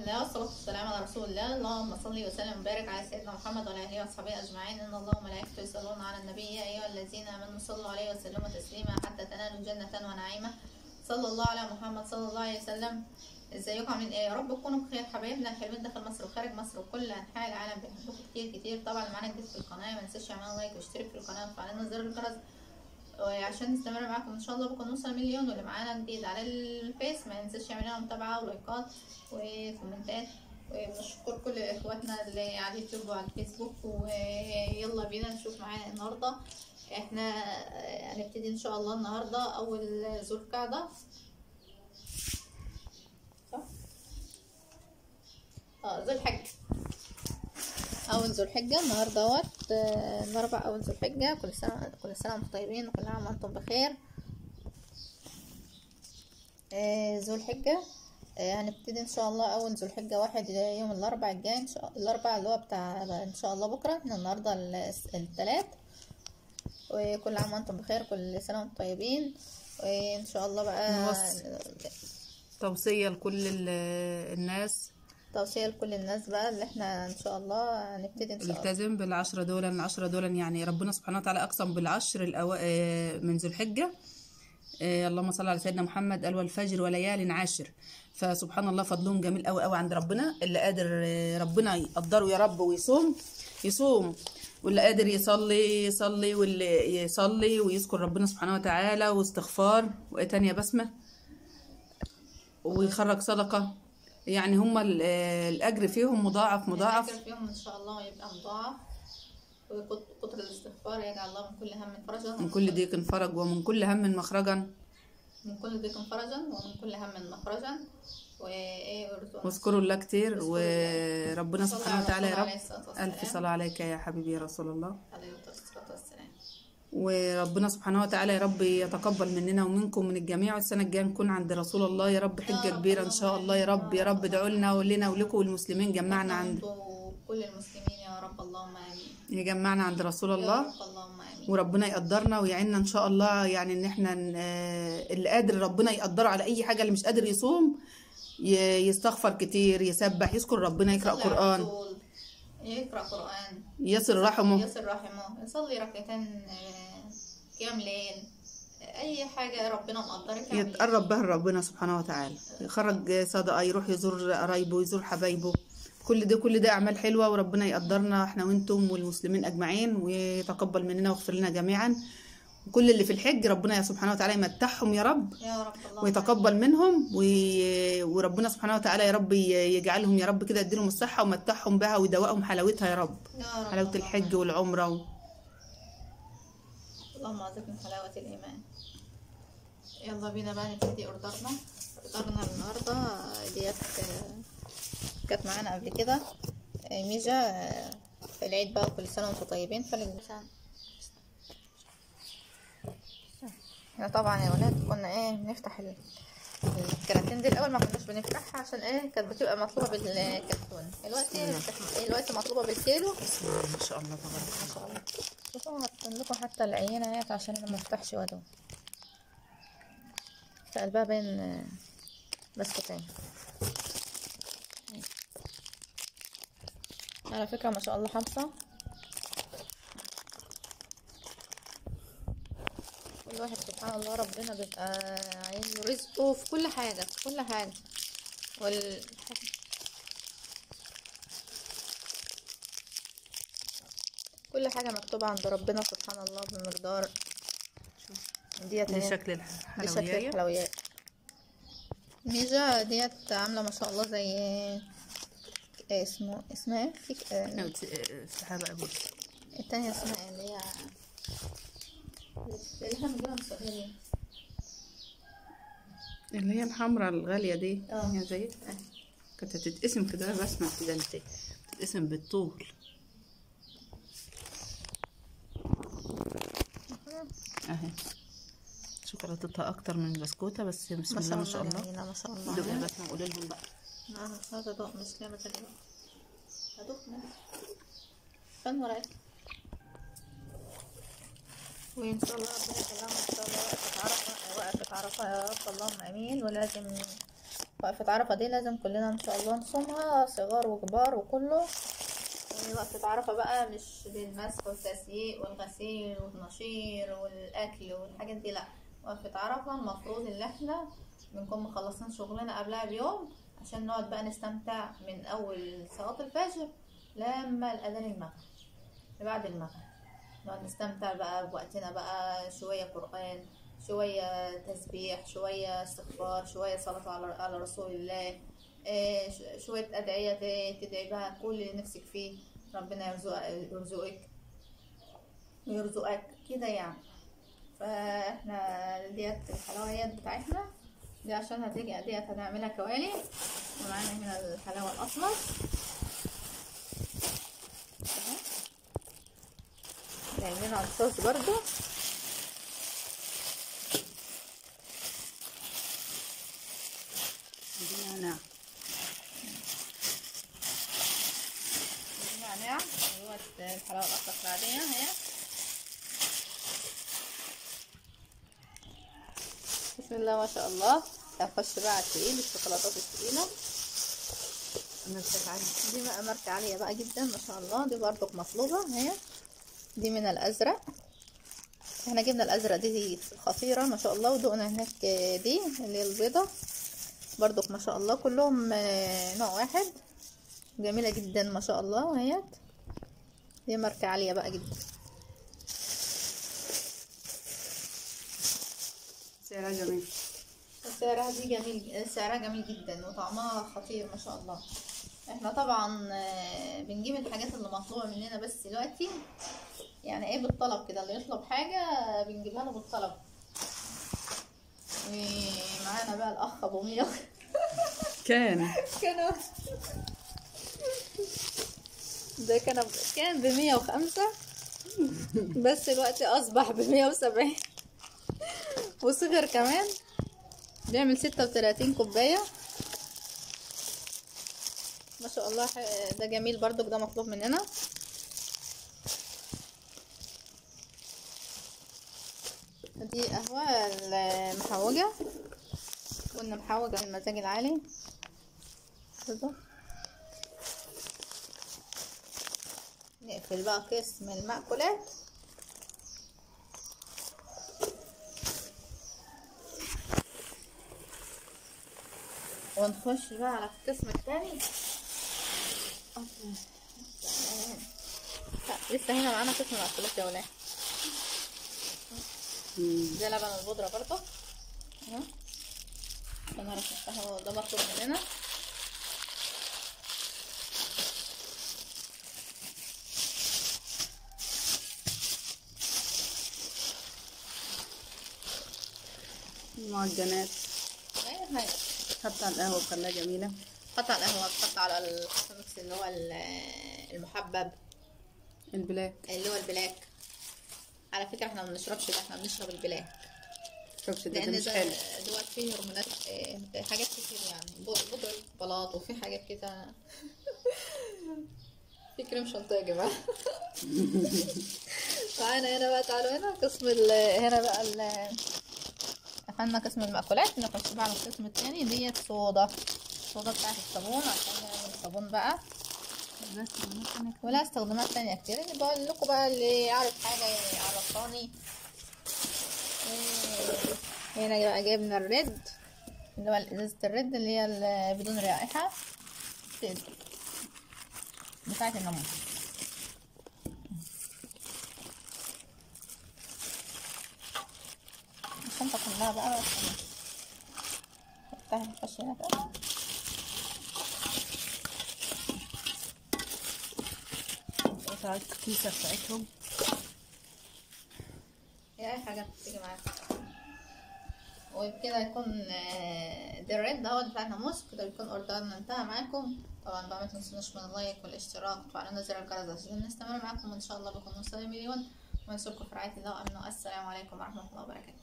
الله والصلاة والسلام على رسول الله. اللهم صل وسلم وبارك على سيدنا محمد وعلى آله وصحبه أجمعين. إن الله وملائكته يصلون على النبي يا أيها الذين آمنوا صلوا عليه وسلموا تسليما حتى تنالوا جنة ونعيما. صلى الله على محمد صلى الله عليه وسلم. ازيكم عاملين ايه؟ يا رب تكونوا بخير. حبايبنا الحلوين داخل مصر وخارج مصر وكل انحاء العالم بيحبوكم كتير كتير. طبعا معانا جديد في القناه، ما تنساش تعملوا لايك واشترك في القناه وتفعلوا زر الجرس وعشان نستمر معاكم ان شاء الله. بكون نوصل مليون. واللي معانا جديد على الفيس ما ينساش يعمل لنا متابعه ولايكات وكومنتات. وبنشكر كل اخواتنا اللي على اليوتيوب وعلى الفيسبوك. ويلا بينا نشوف معانا النهارده. احنا هنبتدي ان شاء الله النهارده اول ذو القعده، ذو الحجة. أول ذو الحجة النهاردة الأربع أول ذو الحجة. كل سنة وانتم طيبين وكل عام وانتم بخير. ذو الحجة هنبتدي إن شاء الله أول ذو الحجة 1 يوم الأربع الجاي إن شاء الله. الأربع اللي هو بتاع إن شاء الله بكرة. احنا النهاردة الثلاث. وكل عام وانتم بخير، كل سنة وانتم طيبين. وإن شاء الله بقى توصية لكل الناس، توصية لكل الناس بقى اللي احنا ان شاء الله هنبتدي ان شاء الله التزم بالعشرة دول. العشرة دول يعني ربنا سبحانه وتعالى اقسم بالعشر من ذو الحجة. اللهم صل على سيدنا محمد. قال والفجر وليال عاشر. فسبحان الله فضلهم جميل قوي قوي عند ربنا. اللي قادر ربنا يقدره يا رب ويصوم يصوم، واللي قادر يصلي واللي يصلي ويذكر ربنا سبحانه وتعالى واستغفار وايه تانية بسمة ويخرج صدقة. يعني هما الأجر فيهم مضاعف. الأجر فيهم إن شاء الله يبقى مضاعف. وكتر الاستغفار يجعل الله من كل هم فرجا، من كل ضيق فرج ومن كل هم مخرجا، من كل ضيق فرجا ومن كل هم مخرجا. واذكروا الله كتير. وربنا سبحانه وتعالى يا رب ألف صلاة عليك يا حبيبي يا رسول الله عليه الصلاة والسلام. وربنا سبحانه وتعالى يا رب يتقبل مننا ومنكم من الجميع. والسنة الجاية نكون عند رسول الله يا رب حجة كبيرة إن شاء الله. يا رب يا رب ادعوا لنا ولنا ولكم والمسلمين. جمعنا عند كل المسلمين يا رب. اللهم آمين. يجمعنا عند رسول الله يا رب. اللهم آمين. وربنا يقدرنا ويعيننا إن شاء الله. يعني إن احنا اللي قادر ربنا يقدره على أي حاجة. اللي مش قادر يصوم يستغفر كتير، يسبح، يذكر ربنا، يقرأ قرآن، يقرأ قرآن، يصل رحمه، يصلي ركعتين قيام ليل. اي حاجه ربنا مقدرك يتقرب بها ربنا سبحانه وتعالى. يخرج صدقه، يروح يزور قرايبه، يزور حبايبه. كل ده اعمال حلوه. وربنا يقدرنا احنا وانتم والمسلمين اجمعين ويتقبل مننا ويغفر لنا جميعا. وكل اللي في الحج ربنا سبحانه وتعالى يمتعهم يا رب ويتقبل منهم. وربنا سبحانه وتعالى يا رب يجعلهم يا رب كده، يديلهم الصحه ويمتعهم بها ويدوقهم حلاوتها يا رب. حلاوه الحج والعمره اللهم ارزقنا حلاوة الإيمان. يلا بينا بقى نبتدي اوردرنا النهارده. ديت كانت معانا قبل كده ميجا في العيد بقى. كل سنة وانتم طيبين. احنا طبعا يا ولاد كنا بنفتح الكراتين دي الاول. ما كناش بنفتحها عشان كانت بتبقى مطلوبه بالكرتون. دلوقتي مطلوبه بالكيلو. ما شاء الله تبارك ما شاء الله. شوفوا هحط لكم حتى العينه عشان ما افتحش وادو في قلبها بين بسكوتين. على فكره ما شاء الله حافظه. كل واحد سبحان الله ربنا بيبقى عايز رزقه في كل حاجة في كل حاجة. كل حاجة مكتوبة عند ربنا سبحان الله بمقدار. دي شكل الحلويات. ميجا ديت عاملة ما شاء الله زي اسمها افتحها بقى. بص التانية اسمها اللي هي اللي هي الحمراء الغالية دي. هي زي كانت هتتقسم كده. بسمع كده انت تتقسم بالطول اهي. شوكولاتتها اكتر من البسكوتة بس بسم الله ما شاء الله. ما شاء الله. دوق يا بسمة قولي لهم بقى. انا مش عايزة ادوق. مش ليه مثلا ادوق فين وراك. وإن شاء الله ربنا يكرمنا إن شاء الله وقفة عرفة يا رب. اللهم آمين. ولازم وقفة عرفة دي لازم كلنا ان شاء الله نصومها، صغار وكبار وكله. وقفة عرفة بقى مش للمسح والتسييق والغسيل والنشير والاكل والحاجات دي، لا. وقفة عرفة المفروض ان احنا بنكون مخلصين شغلنا قبلها بيوم، عشان نقعد بقى نستمتع من اول صلاة الفجر لما الاذان المغرب، بعد المغرب نقعد نستمتع بقى بوقتنا بقى، شوية قرآن، شوية تسبيح، شوية استغفار، شوية صلاة على رسول الله، شوية أدعية تدعي بها كل اللي نفسك فيه، ربنا يرزقك ويرزقك كده يعني. فاحنا ديت الحلويات بتاعتنا دي، عشان هتيجي ديت هنعملها كوالي. ومعانا هنا الحلاوة الأطلس، نعملها الصوص برضو. نعناع الحلاوة الأطلس العادية اهي. بسم الله ما شاء الله. هنخش بقى على التقيل، الشوكولاتات التقيلة دي بقى ماركة عالية بقى جدا ما شاء الله. دي برضو مطلوبة اهي. دي من الأزرق، احنا جبنا الأزرق دي خطيرة ما شاء الله، ودقنا هناك دي اللي هي البيضة برضو ما شاء الله، كلهم نوع واحد، جميلة جدا ما شاء الله اهي. دي ماركة عالية بقى جدا، سعرها جميل. سعرها دي جميل، سعرها جميل جدا وطعمها خطير ما شاء الله. احنا طبعا بنجيب الحاجات اللي مطلوبة مننا بس دلوقتي يعني ايه بالطلب كده، اللي يطلب حاجة بنجيبها له بالطلب. ومعانا بقى الاخ ابو مية كان ده كان ب105 بس دلوقتي اصبح ب170 وصغر كمان، بيعمل 36 كوباية ما شاء الله. ده جميل برضو، ده مطلوب مننا. دي قهوة المحوجة، قلنا محوجة من المزاج العالي كده. نقفل بقى قسم المأكولات. ونخش بقى على القسم الثاني. لسه هنا معانا قسم المأكولات يا ولاد. ده لبن البودرة برضه اهو، انا رشحتها، ده مطلوب مننا. معجنات اي حاجة حتى على القهوة بخليها جميلة. حط على القهوة، تحط على الميكس اللي هو المحبب البلاك اللي هو البلاك. على فكرة احنا ما بنشربش ده، احنا بنشرب البلاك شوفش ده لان مش حلو. دلوقتي فيه هرمونات، حاجات كتير يعني، بودرة بلاط وفي حاجات كده في كريم شانتيه يا جماعة معانا هنا بقى، تعالوا هنا قسم هنا بقى قفلنا قسم المأكولات. نخش بقى على القسم التاني. ديت الصودا بتاعت الصابون، عشان نعمل الصابون بقى، ولا استخدامات تانية كتير. اللي بقول لكم بقى اللي يعرف حاجة يعرفاني. هنا بقى جبنا الريد اللي هو ازازة الريد اللي هي بدون رائحة بتاعت الناموس. الشنطة كلها بقى نفتح نخش هنا كده. قطعة الكيسة بتاعتهم هي اي حاجة بتيجي معاك. وبكده يكون ده الريد اهوت بتاع الناموس. كده بيكون اوردرنا انتهى معاكم. طبعا بقى ما تنسونوش من اللايك والاشتراك وتفعلوا زر الجرس عشان نستمر معاكم ان شاء الله بكم 5 مليون. ونشوفكم في رعاية الله وامنه. السلام عليكم ورحمة الله وبركاته.